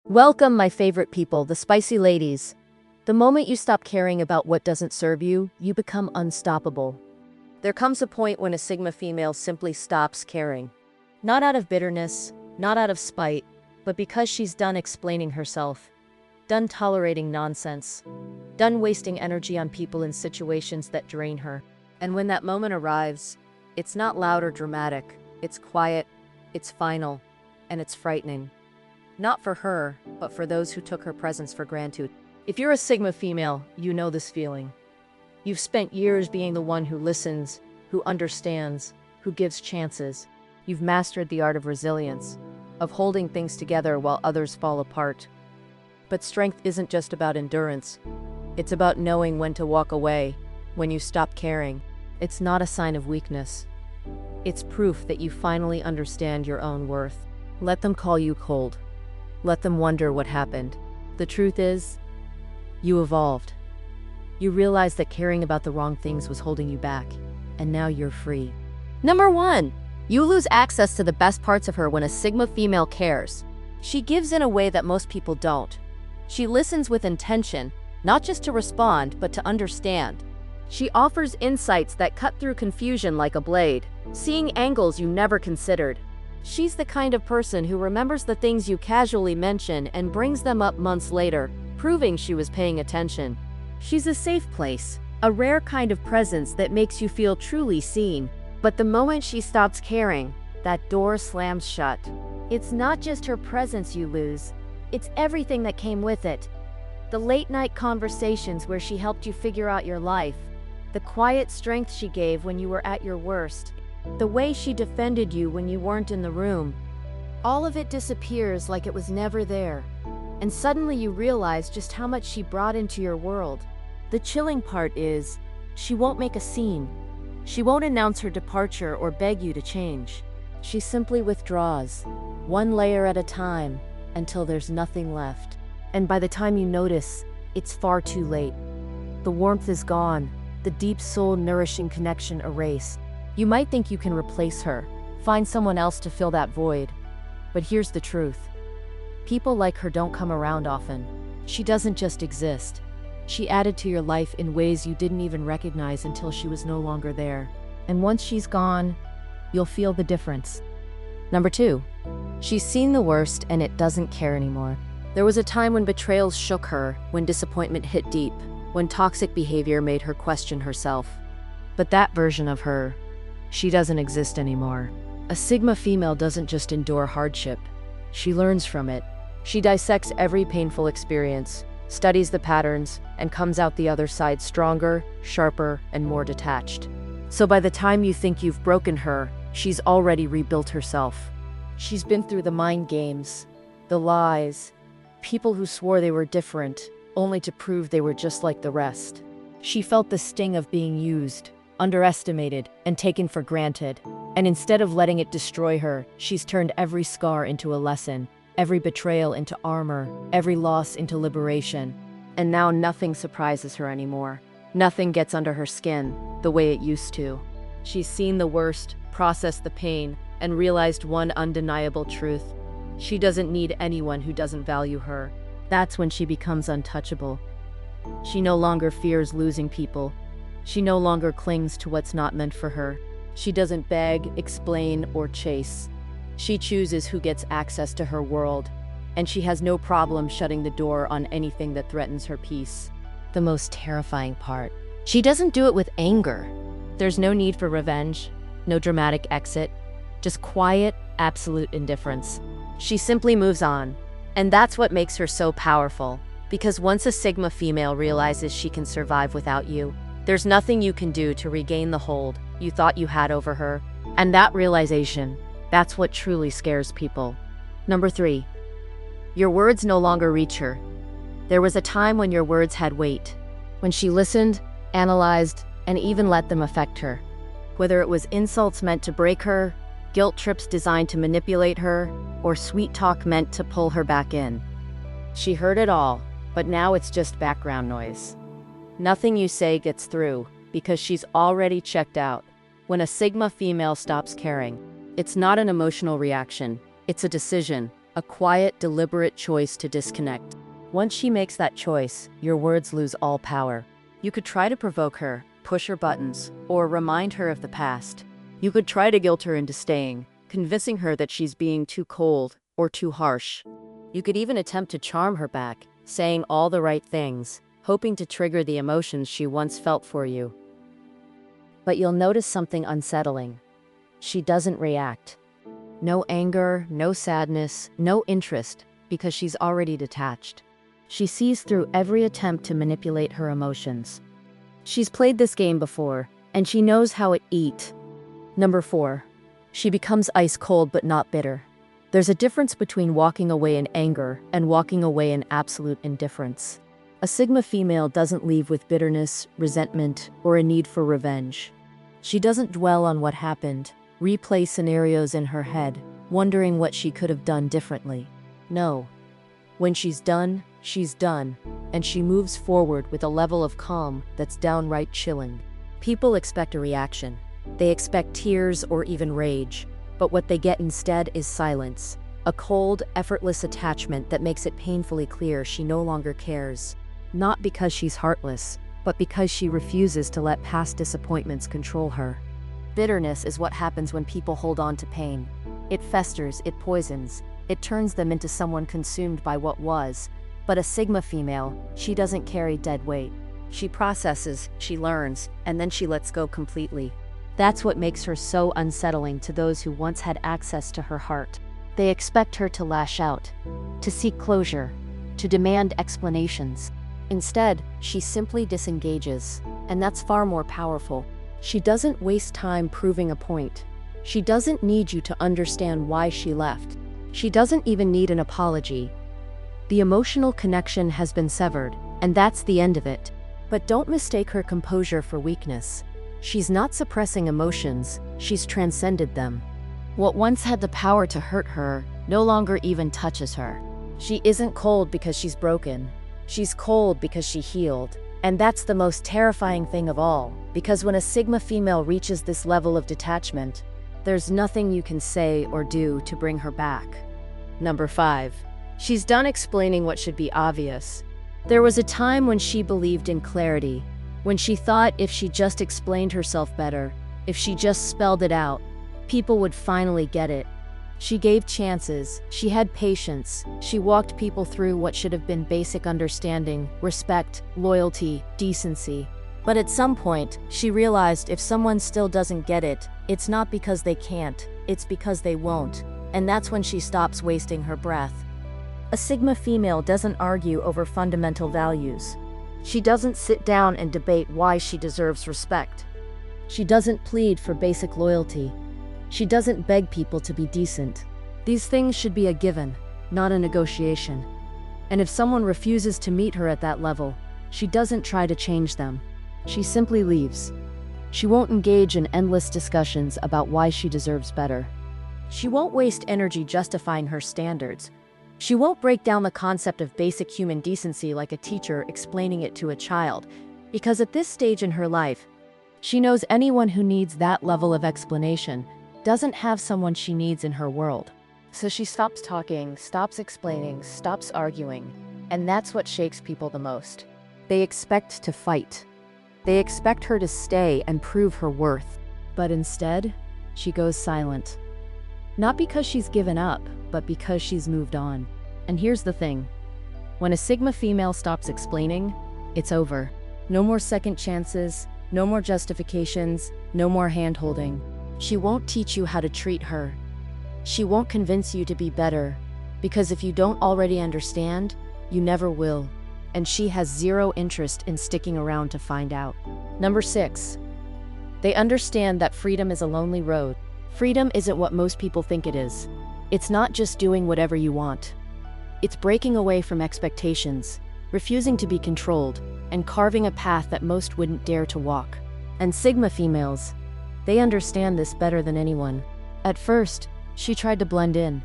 Welcome, my favorite people, the spicy ladies. The moment you stop caring about what doesn't serve you, you become unstoppable. There comes a point when a Sigma female simply stops caring. Not out of bitterness, not out of spite, but because she's done explaining herself, done tolerating nonsense, done wasting energy on people in situations that drain her. And when that moment arrives, it's not loud or dramatic, it's quiet, it's final, and it's frightening. Not for her, but for those who took her presence for granted. If you're a Sigma female, you know this feeling. You've spent years being the one who listens, who understands, who gives chances. You've mastered the art of resilience, of holding things together while others fall apart. But strength isn't just about endurance. It's about knowing when to walk away, when you stop caring. It's not a sign of weakness. It's proof that you finally understand your own worth. Let them call you cold. Let them wonder what happened. The truth is, you evolved. You realized that caring about the wrong things was holding you back, and now you're free. Number 1, you lose access to the best parts of her when a Sigma female cares. She gives in a way that most people don't. She listens with intention, not just to respond, but to understand. She offers insights that cut through confusion like a blade, seeing angles you never considered. She's the kind of person who remembers the things you casually mention and brings them up months later, proving she was paying attention. She's a safe place, a rare kind of presence that makes you feel truly seen. But the moment she stops caring, that door slams shut. It's not just her presence you lose, it's everything that came with it. The late-night conversations where she helped you figure out your life, the quiet strength she gave when you were at your worst, the way she defended you when you weren't in the room. All of it disappears like it was never there. And suddenly you realize just how much she brought into your world. The chilling part is, she won't make a scene. She won't announce her departure or beg you to change. She simply withdraws, one layer at a time, until there's nothing left. And by the time you notice, it's far too late. The warmth is gone, the deep soul-nourishing connection erased. You might think you can replace her, find someone else to fill that void. But here's the truth. People like her don't come around often. She doesn't just exist. She added to your life in ways you didn't even recognize until she was no longer there. And once she's gone, you'll feel the difference. Number 2, she's seen the worst and it doesn't care anymore. There was a time when betrayals shook her, when disappointment hit deep, when toxic behavior made her question herself. But that version of her, she doesn't exist anymore. A Sigma female doesn't just endure hardship. She learns from it. She dissects every painful experience, studies the patterns, and comes out the other side stronger, sharper, and more detached. So by the time you think you've broken her, she's already rebuilt herself. She's been through the mind games, the lies, people who swore they were different, only to prove they were just like the rest. She felt the sting of being used, underestimated, and taken for granted. And instead of letting it destroy her, she's turned every scar into a lesson, every betrayal into armor, every loss into liberation. And now nothing surprises her anymore. Nothing gets under her skin the way it used to. She's seen the worst, processed the pain, and realized one undeniable truth. She doesn't need anyone who doesn't value her. That's when she becomes untouchable. She no longer fears losing people. She no longer clings to what's not meant for her. She doesn't beg, explain, or chase. She chooses who gets access to her world, and she has no problem shutting the door on anything that threatens her peace. The most terrifying part, she doesn't do it with anger. There's no need for revenge, no dramatic exit, just quiet, absolute indifference. She simply moves on, and that's what makes her so powerful, because once a Sigma female realizes she can survive without you, there's nothing you can do to regain the hold you thought you had over her. And that realization, that's what truly scares people. Number 3, your words no longer reach her. There was a time when your words had weight, when she listened, analyzed, and even let them affect her. Whether it was insults meant to break her, guilt trips designed to manipulate her, or sweet talk meant to pull her back in. She heard it all, but now it's just background noise. Nothing you say gets through, because she's already checked out. When a Sigma female stops caring, it's not an emotional reaction, it's a decision. A quiet, deliberate choice to disconnect. Once she makes that choice, your words lose all power. You could try to provoke her, push her buttons, or remind her of the past. You could try to guilt her into staying, convincing her that she's being too cold or too harsh. You could even attempt to charm her back, saying all the right things, hoping to trigger the emotions she once felt for you. But you'll notice something unsettling. She doesn't react. No anger, no sadness, no interest, because she's already detached. She sees through every attempt to manipulate her emotions. She's played this game before, and she knows how it eats. Number 4. She becomes ice cold but not bitter. There's a difference between walking away in anger and walking away in absolute indifference. A Sigma female doesn't leave with bitterness, resentment, or a need for revenge. She doesn't dwell on what happened, replay scenarios in her head, wondering what she could have done differently. No. When she's done, and she moves forward with a level of calm that's downright chilling. People expect a reaction. They expect tears or even rage, but what they get instead is silence. A cold, effortless attachment that makes it painfully clear she no longer cares. Not because she's heartless, but because she refuses to let past disappointments control her. Bitterness is what happens when people hold on to pain. It festers, it poisons, it turns them into someone consumed by what was. But a Sigma female, she doesn't carry dead weight. She processes, she learns, and then she lets go completely. That's what makes her so unsettling to those who once had access to her heart. They expect her to lash out, to seek closure, to demand explanations. Instead, she simply disengages, and that's far more powerful. She doesn't waste time proving a point. She doesn't need you to understand why she left. She doesn't even need an apology. The emotional connection has been severed, and that's the end of it. But don't mistake her composure for weakness. She's not suppressing emotions, she's transcended them. What once had the power to hurt her no longer even touches her. She isn't cold because she's broken. She's cold because she healed. And that's the most terrifying thing of all, because when a Sigma female reaches this level of detachment, there's nothing you can say or do to bring her back. Number 5. She's done explaining what should be obvious. There was a time when she believed in clarity, when she thought if she just explained herself better, if she just spelled it out, people would finally get it. She gave chances, she had patience, she walked people through what should have been basic understanding, respect, loyalty, decency. But at some point, she realized if someone still doesn't get it, it's not because they can't, it's because they won't. And that's when she stops wasting her breath. A Sigma female doesn't argue over fundamental values. She doesn't sit down and debate why she deserves respect. She doesn't plead for basic loyalty. She doesn't beg people to be decent. These things should be a given, not a negotiation. And if someone refuses to meet her at that level, she doesn't try to change them. She simply leaves. She won't engage in endless discussions about why she deserves better. She won't waste energy justifying her standards. She won't break down the concept of basic human decency like a teacher explaining it to a child, because at this stage in her life, she knows anyone who needs that level of explanation doesn't have someone she needs in her world. So she stops talking, stops explaining, stops arguing, and that's what shakes people the most. They expect to fight. They expect her to stay and prove her worth. But instead, she goes silent. Not because she's given up, but because she's moved on. And here's the thing. When a Sigma female stops explaining, it's over. No more second chances, no more justifications, no more hand-holding. She won't teach you how to treat her. She won't convince you to be better, because if you don't already understand, you never will. And she has zero interest in sticking around to find out. Number 6. They understand that freedom is a lonely road. Freedom isn't what most people think it is. It's not just doing whatever you want. It's breaking away from expectations, refusing to be controlled, and carving a path that most wouldn't dare to walk. And Sigma females, they understand this better than anyone. At first, she tried to blend in.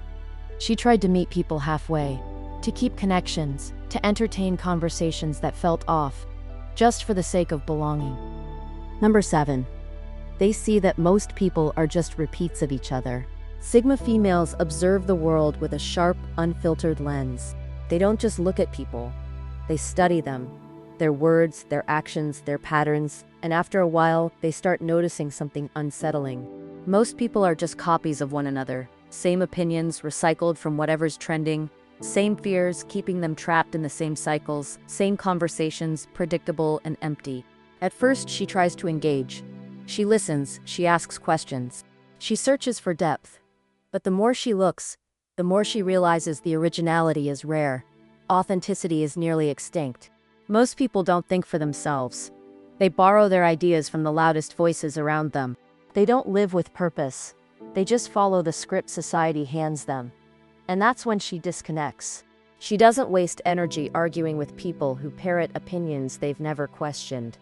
She tried to meet people halfway, to keep connections, to entertain conversations that felt off, just for the sake of belonging. Number 7. They see that most people are just repeats of each other. Sigma females observe the world with a sharp, unfiltered lens. They don't just look at people, they study them, their words, their actions, their patterns, and after a while, they start noticing something unsettling. Most people are just copies of one another, same opinions recycled from whatever's trending, same fears keeping them trapped in the same cycles, same conversations, predictable and empty. At first, she tries to engage. She listens, she asks questions. She searches for depth. But the more she looks, the more she realizes the originality is rare. Authenticity is nearly extinct. Most people don't think for themselves. They borrow their ideas from the loudest voices around them. They don't live with purpose. They just follow the script society hands them. And that's when she disconnects. She doesn't waste energy arguing with people who parrot opinions they've never questioned.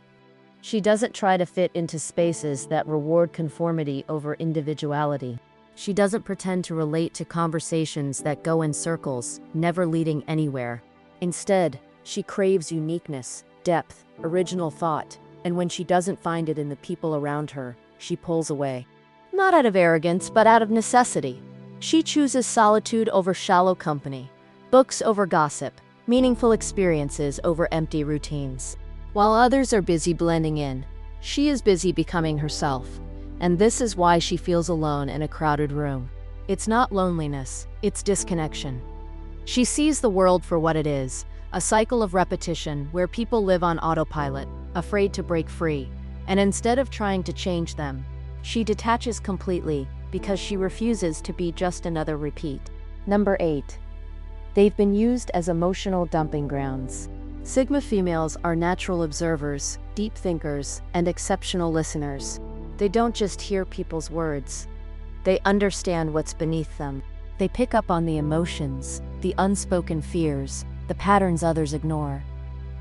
She doesn't try to fit into spaces that reward conformity over individuality. She doesn't pretend to relate to conversations that go in circles, never leading anywhere. Instead, she craves uniqueness, depth, original thought, and when she doesn't find it in the people around her, she pulls away. Not out of arrogance, but out of necessity. She chooses solitude over shallow company, books over gossip, meaningful experiences over empty routines. While others are busy blending in, she is busy becoming herself. And this is why she feels alone in a crowded room. It's not loneliness, it's disconnection. She sees the world for what it is, a cycle of repetition where people live on autopilot, afraid to break free, and instead of trying to change them, she detaches completely because she refuses to be just another repeat. Number 8. They've been used as emotional dumping grounds. Sigma females are natural observers, deep thinkers, and exceptional listeners. They don't just hear people's words. They understand what's beneath them. They pick up on the emotions, the unspoken fears, the patterns others ignore.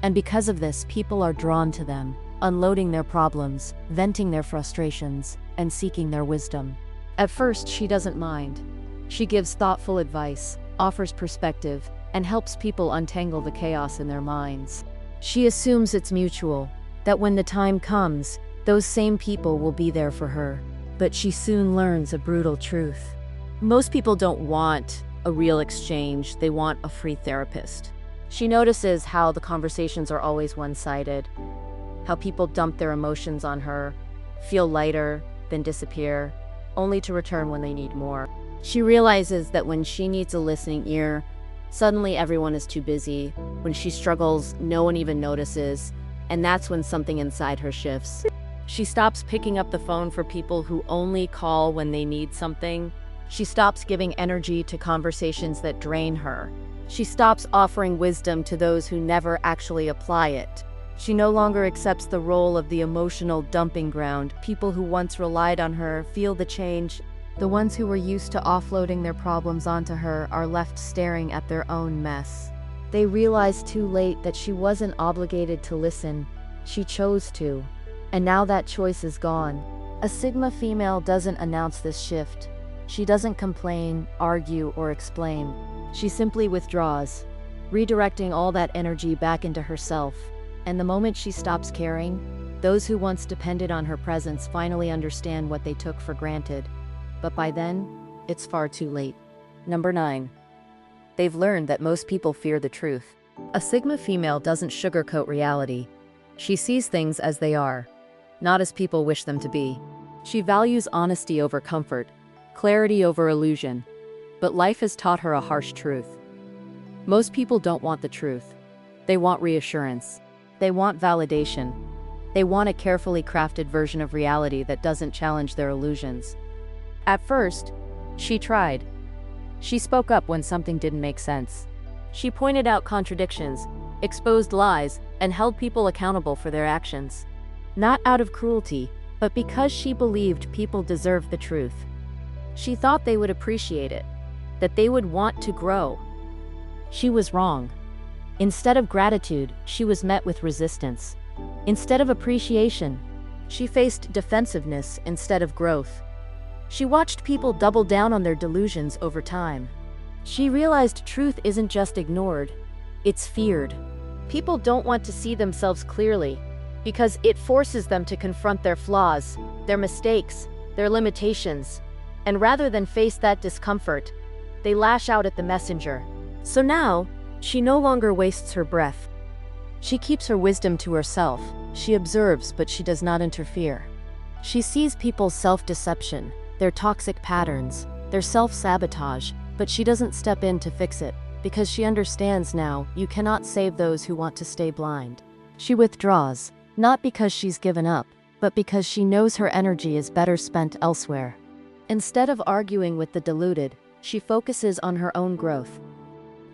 And because of this, people are drawn to them, unloading their problems, venting their frustrations, and seeking their wisdom. At first, she doesn't mind. She gives thoughtful advice, offers perspective, and helps people untangle the chaos in their minds. She assumes it's mutual, that when the time comes, those same people will be there for her. But she soon learns a brutal truth. Most people don't want a real exchange, they want a free therapist. She notices how the conversations are always one-sided, how people dump their emotions on her, feel lighter, then disappear, only to return when they need more. She realizes that when she needs a listening ear, suddenly everyone is too busy. When she struggles, no one even notices, and that's when something inside her shifts. She stops picking up the phone for people who only call when they need something. She stops giving energy to conversations that drain her. She stops offering wisdom to those who never actually apply it. She no longer accepts the role of the emotional dumping ground. People who once relied on her feel the change. The ones who were used to offloading their problems onto her are left staring at their own mess. They realize too late that she wasn't obligated to listen. She chose to. And now that choice is gone. A Sigma female doesn't announce this shift. She doesn't complain, argue, or explain. She simply withdraws, redirecting all that energy back into herself. And the moment she stops caring, those who once depended on her presence finally understand what they took for granted. But by then, it's far too late. Number 9. They've learned that most people fear the truth. A Sigma female doesn't sugarcoat reality. She sees things as they are, not as people wish them to be. She values honesty over comfort, clarity over illusion. But life has taught her a harsh truth. Most people don't want the truth. They want reassurance. They want validation. They want a carefully crafted version of reality that doesn't challenge their illusions. At first, she tried. She spoke up when something didn't make sense. She pointed out contradictions, exposed lies, and held people accountable for their actions. Not out of cruelty, but because she believed people deserved the truth. She thought they would appreciate it, that they would want to grow. She was wrong. Instead of gratitude, she was met with resistance. Instead of appreciation, she faced defensiveness instead of growth. She watched people double down on their delusions over time. She realized truth isn't just ignored, it's feared. People don't want to see themselves clearly because it forces them to confront their flaws, their mistakes, their limitations. And rather than face that discomfort, they lash out at the messenger. So now, she no longer wastes her breath. She keeps her wisdom to herself. She observes, but she does not interfere. She sees people's self-deception, their toxic patterns, their self-sabotage, but she doesn't step in to fix it, because she understands now you cannot save those who want to stay blind. She withdraws, not because she's given up, but because she knows her energy is better spent elsewhere. Instead of arguing with the deluded, she focuses on her own growth.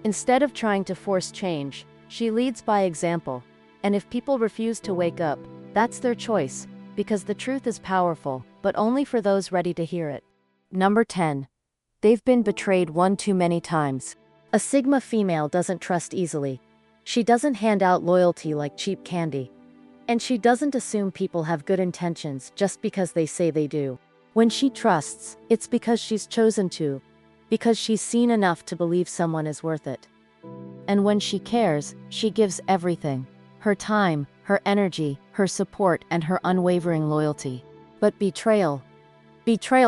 Instead of trying to force change, she leads by example. And if people refuse to wake up, that's their choice, because the truth is powerful, but only for those ready to hear it. Number 10. They've been betrayed one too many times. A Sigma female doesn't trust easily. She doesn't hand out loyalty like cheap candy. And she doesn't assume people have good intentions just because they say they do. When she trusts, it's because she's chosen to, because she's seen enough to believe someone is worth it. And when she cares, she gives everything. Her time, her energy, her support, and her unwavering loyalty. But betrayal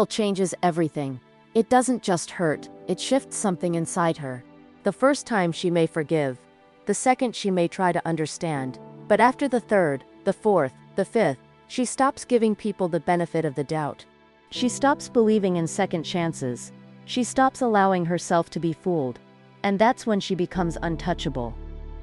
changes everything. It doesn't just hurt, it shifts something inside her. The first time she may forgive, the second she may try to understand, but after the third, the fourth, the fifth, she stops giving people the benefit of the doubt. She stops believing in second chances. She stops allowing herself to be fooled. And that's when she becomes untouchable.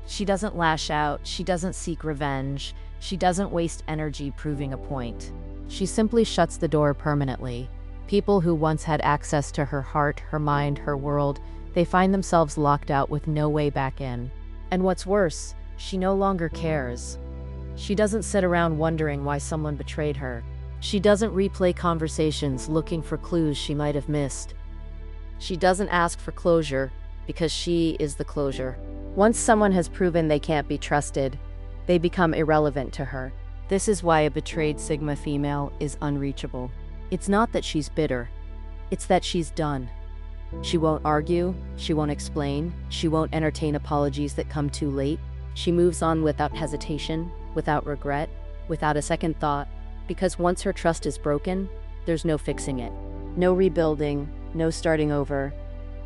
She doesn't lash out, she doesn't seek revenge, she doesn't waste energy proving a point. She simply shuts the door permanently. People who once had access to her heart, her mind, her world, they find themselves locked out with no way back in. And what's worse, she no longer cares. She doesn't sit around wondering why someone betrayed her. She doesn't replay conversations looking for clues she might have missed. She doesn't ask for closure, because she is the closure. Once someone has proven they can't be trusted, they become irrelevant to her. This is why a betrayed Sigma female is unreachable. It's not that she's bitter, it's that she's done. She won't argue, she won't explain, she won't entertain apologies that come too late. She moves on without hesitation, without regret, without a second thought, because once her trust is broken, there's no fixing it. No rebuilding, no starting over.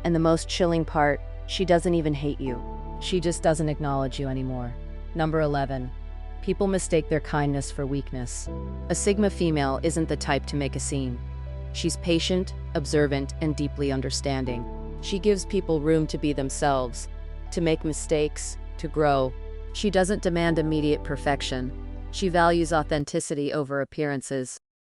And the most chilling part, she doesn't even hate you. She just doesn't acknowledge you anymore. Number 11. People mistake their kindness for weakness. A Sigma female isn't the type to make a scene. She's patient, observant, and deeply understanding. She gives people room to be themselves, to make mistakes, to grow. She doesn't demand immediate perfection. She values authenticity over appearances.